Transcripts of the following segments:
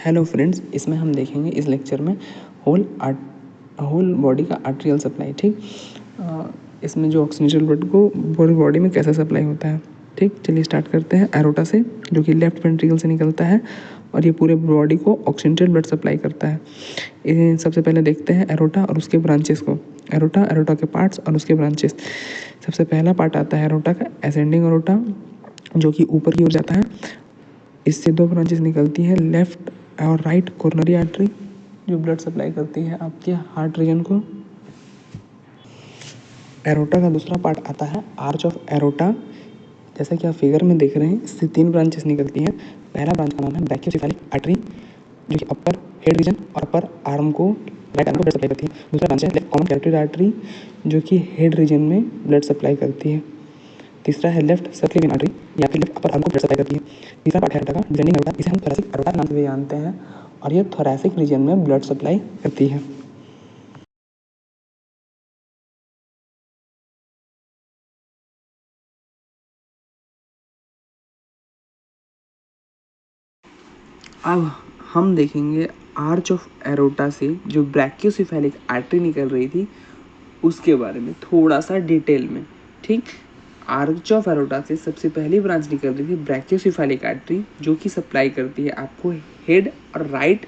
Hello friends, इसमें हम देखेंगे इस लेक्चर में होल बॉडी का आर्टेरियल सप्लाई। ठीक, इसमें जो ऑक्सीजनेटेड ब्लड को पूरी बॉडी में कैसे सप्लाई होता है। ठीक, चलिए स्टार्ट करते हैं। एरोटा से, जो कि लेफ्ट वेंट्रिकल से निकलता है और ये पूरे बॉडी को ऑक्सीजनेटेड ब्लड सप्लाई करता है। सबसे पहले देखते हैं एरोटा और उसके ब्रांचेस को। एरोटा के पार्ट्स और उसके ब्रांचेस। सबसे पहला पार्ट आता है एरोटा का, असेंडिंग एरोटा, जो कि ऊपर की ओर जाता है। इससे दो ब्रांचेस निकलती हैं, लेफ्ट और राइट कोरोनरी आर्टरी, जो ब्लड सप्लाई करती है आपके हार्ट रीजन को। एरोटा का दूसरा पार्ट आता है आर्च ऑफ एरोटा। जैसा कि आप फिगर में देख रहे हैं, इससे तीन ब्रांचेस निकलती हैं। पहला ब्रांच का नाम है ब्रैकियोसेफेलिक आर्टरी, जो कि अपर हेड रीजन और अपर आर्म को, राइट आर्म को ब्लड सप्लाई करती है। दूसरा ब्रांच है लेफ्ट कॉमन कैरोटिड आर्टरी, जो कि हेड रीजन में ब्लड सप्लाई करती है। तीसरा है लेफ्ट सर्कुलेटिंग आर्टरी, या फिर लेफ्ट अपर आर्म को ब्लड सप्लाई करती है। तीसरा पार्ट है एरोटा का डिसेंडिंग एरोटा, इसे हम थोरैसिक एरोटा के नाम से भी जानते हैं, और ये थोरैसिक रीजन में ब्लड सप्लाई करती है। अब हम देखेंगे आर्च ऑफ एरोटा से जो ब्रैकियोसेफेलिक आर्टरी निकल रही थी उसके बारे में थोड़ा सा डिटेल में। ठीक, आर्च ऑफ एरोटा से सबसे पहली ब्रांच निकल रही थी ब्रैकियोसेफेलिक आर्टरी, जो कि सप्लाई करती है आपको हेड और राइट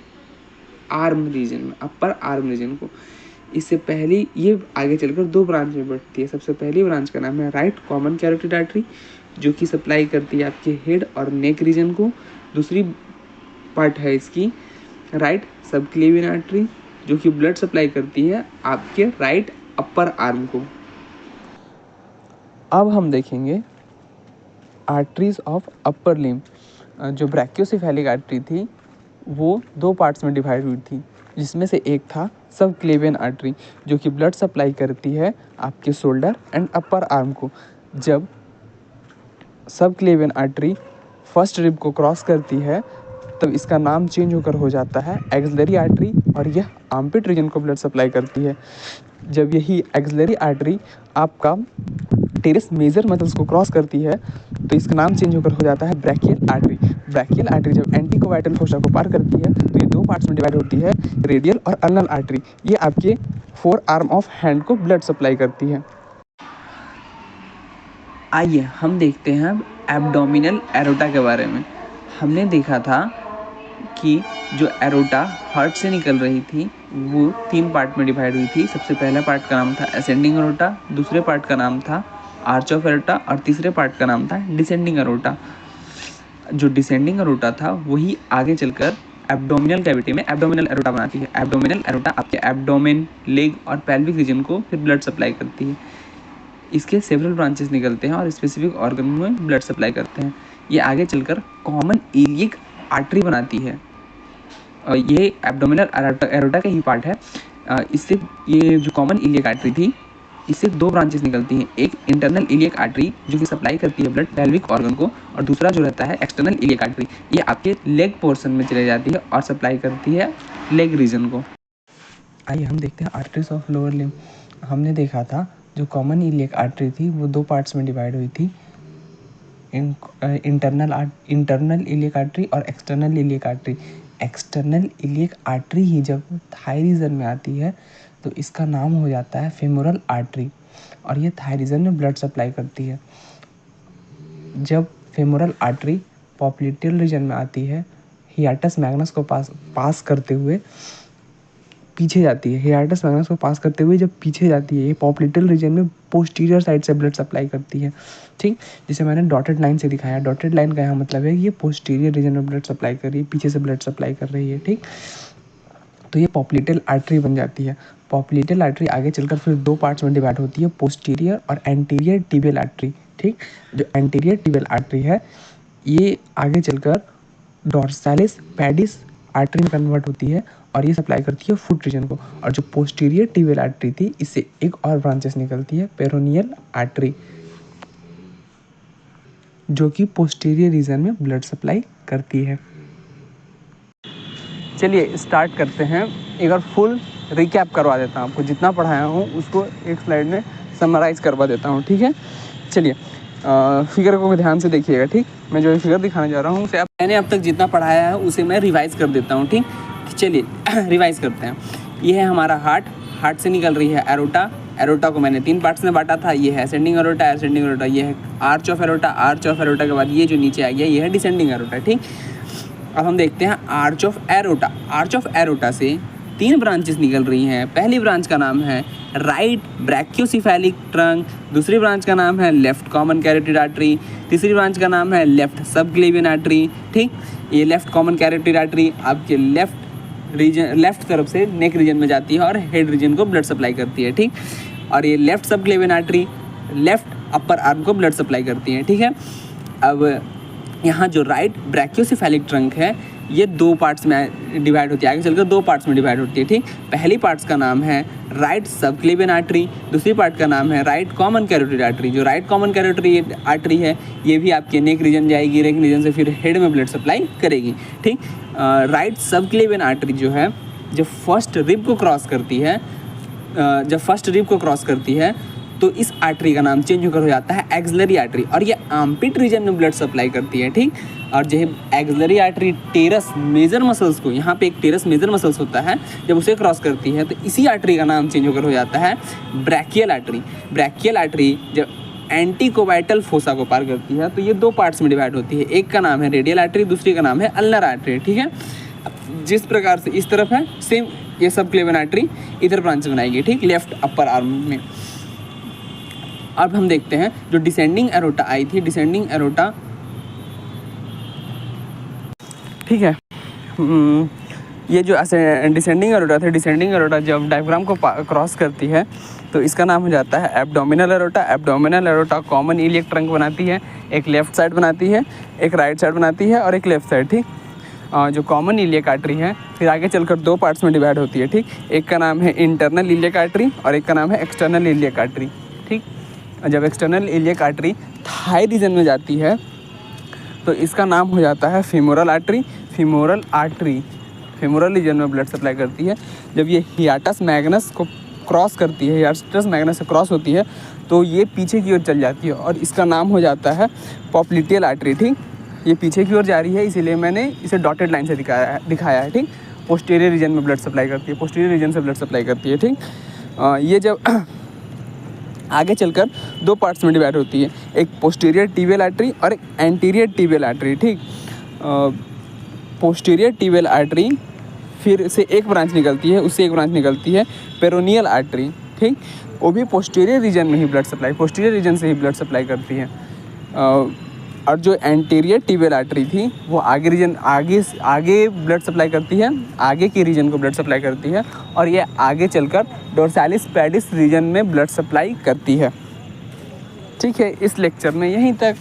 आर्म रीजन में, अपर आर्म रीजन को। इससे पहले ये आगे चलकर दो ब्रांच में बढ़ती है। सबसे पहली ब्रांच का नाम है राइट कॉमन कैरोटिड आर्टरी, जो कि सप्लाई करती है आपके हेड और नेक रीजन को। दूसरी पार्ट है इसकी राइट सबक्लेवियन आर्टरी, जो कि ब्लड सप्लाई करती है आपके राइट अपर आर्म को। अब हम देखेंगे आर्टरीज ऑफ अपर लिम्ब। जो ब्रैकियोसेफेलिक आर्टरी थी वो दो पार्ट्स में डिवाइड हुई थी, जिसमें से एक था सबक्लेवियन आर्टरी, जो कि ब्लड सप्लाई करती है आपके शोल्डर एंड अपर आर्म को। जब सबक्लेवियन आर्टरी फर्स्ट रिब को क्रॉस करती है तब इसका नाम चेंज होकर हो जाता है एक्सिलरी आर्टरी, और यह आर्मपिट रीजन को ब्लड सप्लाई करती है। जब यही एक्सिलरी आर्टरी आपका टेरेस मेजर मसल्स को क्रॉस करती है तो इसका नाम चेंज होकर हो जाता है ब्रैकियल आर्टरी। ब्रैकियल आर्टरी जब एंटीकोवाइटल फोसा को पार करती है तो ये दो पार्ट्स में डिवाइड होती है, रेडियल और अल्नल आर्टरी। ये आपके फोर आर्म ऑफ हैंड को ब्लड सप्लाई करती है। आइए हम देखते हैं अब एब्डोमिनल एरोटा के बारे में। हमने देखा था कि जो एरोटा हार्ट से निकल रही थी वो तीन पार्ट में डिवाइड हुई थी। सबसे पहला पार्ट का नाम था असेंडिंग एरोटा, दूसरे पार्ट का नाम था आर्च ऑफ एरोटा, और तीसरे पार्ट का नाम था डिसेंडिंग एरोटा। जो डिसेंडिंग एरोटा था वही आगे चलकर एब्डोमिनल कैविटी में एब्डोमिनल एरोटा बनाती है। एब्डोमिनल एरोटा आपके एब्डोमेन, लेग और पेल्विक रीजन को फिर ब्लड सप्लाई करती है। इसके सेवरल ब्रांचेस निकलते हैं और स्पेसिफिक ऑर्गन में ब्लड सप्लाई करते हैं। ये आगे चलकर कॉमन इलियक आर्टरी बनाती है। ये एब्डोमिनल एरोटा का ही पार्ट है। इससे ये जो कॉमन इलियक आर्टरी थी, इससे दो ब्रांचेस निकलती हैं। एक इंटरनल इलियक आर्टरी, जो कि सप्लाई करती है ब्लड पेल्विक ऑर्गन को, और दूसरा जो रहता है एक्सटर्नल इलियक आर्टरी, ये आपके लेग पोर्शन में चले जाती है और सप्लाई करती है लेग रीजन को। आइए हम देखते हैं आर्टरीज ऑफ लोअर लिम्ब। हमने देखा था जो कॉमन इलियक आर्टरी थी वो दो पार्ट्स में डिवाइड हुई थी, इंटरनल इलियक आर्टरी और external iliac artery. External iliac artery ही जब थाई रीजन में आती है तो इसका नाम हो जाता है फेमोरल आर्टरी, और ये थाई रीजन में ब्लड सप्लाई करती है। जब फेमोरल आर्टरी पॉप्लिटियल रीजन में आती है, हियाटस मैग्नस को पास करते हुए पीछे जाती है। हियाटस मैग्नस को पास करते हुए जब पीछे जाती है, ये पॉप्लिटियल रीजन में पोस्टीरियर साइड से ब्लड सप्लाई करती है। ठीक, जिसे मैंने डॉटेड लाइन से दिखाया। डॉटेड लाइन का यहाँ मतलब है कि ये पोस्टीरियर रीजन में ब्लड सप्लाई कर रही है, पीछे से ब्लड सप्लाई कर रही है। ठीक, तो ये पॉप्लिटियल आर्टरी बन जाती है। पॉप्लिटियल आर्टरी आगे चलकर फिर दो पार्ट्स में डिवाइड होती है, पोस्टीरियर और एंटीरियर टिबियल आर्टरी। ठीक, जो एंटीरियर टिबियल आर्टरी है ये आगे चलकर डॉर्सालिस पैडिस आर्टरी में कन्वर्ट होती है और ये सप्लाई करती है फुट रीजन को। और जो पोस्टीरियर टिबियल आर्टरी थी, इससे एक और ब्रांचेस निकलती है, पेरोनियल आर्टरी, जो कि पोस्टीरियर रीजन में ब्लड सप्लाई करती है। चलिए स्टार्ट करते हैं। एक बार फुल रिकैप करवा देता हूँ आपको, जितना पढ़ाया हूँ उसको एक स्लाइड में समराइज करवा देता हूँ। ठीक है, चलिए फिगर को ध्यान से देखिएगा, ठीक। मैं जो फिगर दिखाने जा रहा हूँ उसे मैंने अब तक जितना पढ़ाया है उसे मैं रिवाइज़ कर देता हूँ, ठीक। चलिए रिवाइज़ करते हैं। ये है हमारा हार्ट से निकल रही है एरोटा को मैंने 3 पार्ट्स में बांटा था। ये है असेंडिंग एरोटा, ये है आर्च ऑफ एरोटा के बाद ये जो नीचे आ गया ये है डिसेंडिंग एरोटा, ठीक। अब हम देखते हैं आर्च ऑफ एरोटा से 3 ब्रांचेस निकल रही हैं। पहली ब्रांच का नाम है राइट ब्रैकियोसेफेलिक ट्रंक, दूसरी ब्रांच का नाम है लेफ्ट कॉमन कैरोटिड आर्टरी, तीसरी ब्रांच का नाम है लेफ्ट सबक्लेवियन आर्टरी, ठीक। ये लेफ्ट कॉमन कैरोटिड आर्टरी आपके लेफ्ट तरफ से नेक रीजन में जाती है और हेड रीजन को ब्लड सप्लाई करती है, ठीक। और ये left subclavian artery left upper arm को ब्लड सप्लाई करती है, ठीक है। अब यहाँ जो राइट ब्रैकियोसेफेलिक ट्रंक है ये 2 पार्ट्स में डिवाइड होती है, आगे चलकर 2 पार्ट्स में डिवाइड होती है, ठीक। पहली पार्ट्स का नाम है राइट सबक्लेवियन आर्टरी, दूसरी पार्ट का नाम है राइट कॉमन कैरोटिड आर्टरी। जो राइट कॉमन कैरोटिड आर्टरी है ये भी आपके नेक रीजन जाएगी, नेक रीजन से फिर हेड में ब्लड सप्लाई करेगी, ठीक। राइट सबक्लेवियन आर्टरी जो है जब फर्स्ट रिब को क्रॉस करती है तो इस आर्टरी का नाम चेंज होकर हो जाता है एक्सिलरी आर्टरी और ये आर्मपिट रीजन में ब्लड सप्लाई करती है, ठीक। और जो axillary artery teres major muscles को, यहाँ पे एक टेरस मेजर मसल्स होता है, जब उसे क्रॉस करती है तो इसी आर्टरी का नाम चेंज होकर हो जाता है ब्रैकियल आर्टरी। जब एंटीकोबाइटल फोसा को पार करती है तो ये 2 पार्ट्स में डिवाइड होती है, एक का नाम है रेडियल आर्टरी, दूसरी का नाम है अल्नर आर्टरी, ठीक है। जिस प्रकार से इस तरफ है सेम ये सबक्लेवियन आर्टरी इधर ब्रांच बनाएगी, ठीक, लेफ्ट अपर आर्म में। अब हम देखते हैं जो डिसेंडिंग एरोटा आई थी, डिसेंडिंग एरोटा, ठीक है। ये जो डिसेंडिंग एरोटा थे, डिसेंडिंग एरोटा जब डायफ्राम को क्रॉस करती है तो इसका नाम हो जाता है abdominal aorta common iliac trunk बनाती है, एक लेफ्ट साइड बनाती है, एक राइट साइड बनाती है और एक लेफ्ट साइड, ठीक। जो कॉमन इलियक आर्टरी है फिर आगे चलकर 2 पार्ट्स में डिवाइड होती है, ठीक। एक का नाम है इंटरनल इलियक आर्टरी और एक का नाम है एक्सटर्नल इलियक आर्टरी, ठीक। जब external iliac artery thigh region में जाती है तो इसका नाम हो जाता है फीमोरल आर्टरी, फीमोरल रीजन में ब्लड सप्लाई करती है। जब ये हियाटस मैग्नस को क्रॉस करती है, हियाटस मैग्नस से क्रॉस होती है तो ये पीछे की ओर चल जाती है और इसका नाम हो जाता है पॉप्लिटियल आर्टरी, ठीक। ये पीछे की ओर जा रही है इसीलिए मैंने इसे डॉटेड लाइन से दिखाया है, ठीक। पोस्टीरियर रीजन में ब्लड सप्लाई करती है, पोस्टीरियर रीजन से ब्लड सप्लाई करती है, ठीक। ये जब आगे चलकर 2 पार्ट्स में डिवाइड होती है, एक पोस्टीरियर टिबियल आर्टरी और एक एंटीरियर टिबियल आर्टरी, ठीक। पोस्टीरियर टिबियल आर्टरी फिर से एक ब्रांच निकलती है, उससे एक ब्रांच निकलती है पेरोनियल आर्टरी, ठीक। वो भी पोस्टीरियर रीजन में ही ब्लड सप्लाई, पोस्टीरियर रीजन से ही ब्लड सप्लाई करती है। और जो एंटीरियर टिबियल आर्टरी थी वो आगे ब्लड सप्लाई करती है, आगे के रीजन को ब्लड सप्लाई करती है और ये आगे चलकर डोर्सालिस पैडिस रीजन में ब्लड सप्लाई करती है, ठीक है। इस लेक्चर में यहीं तक।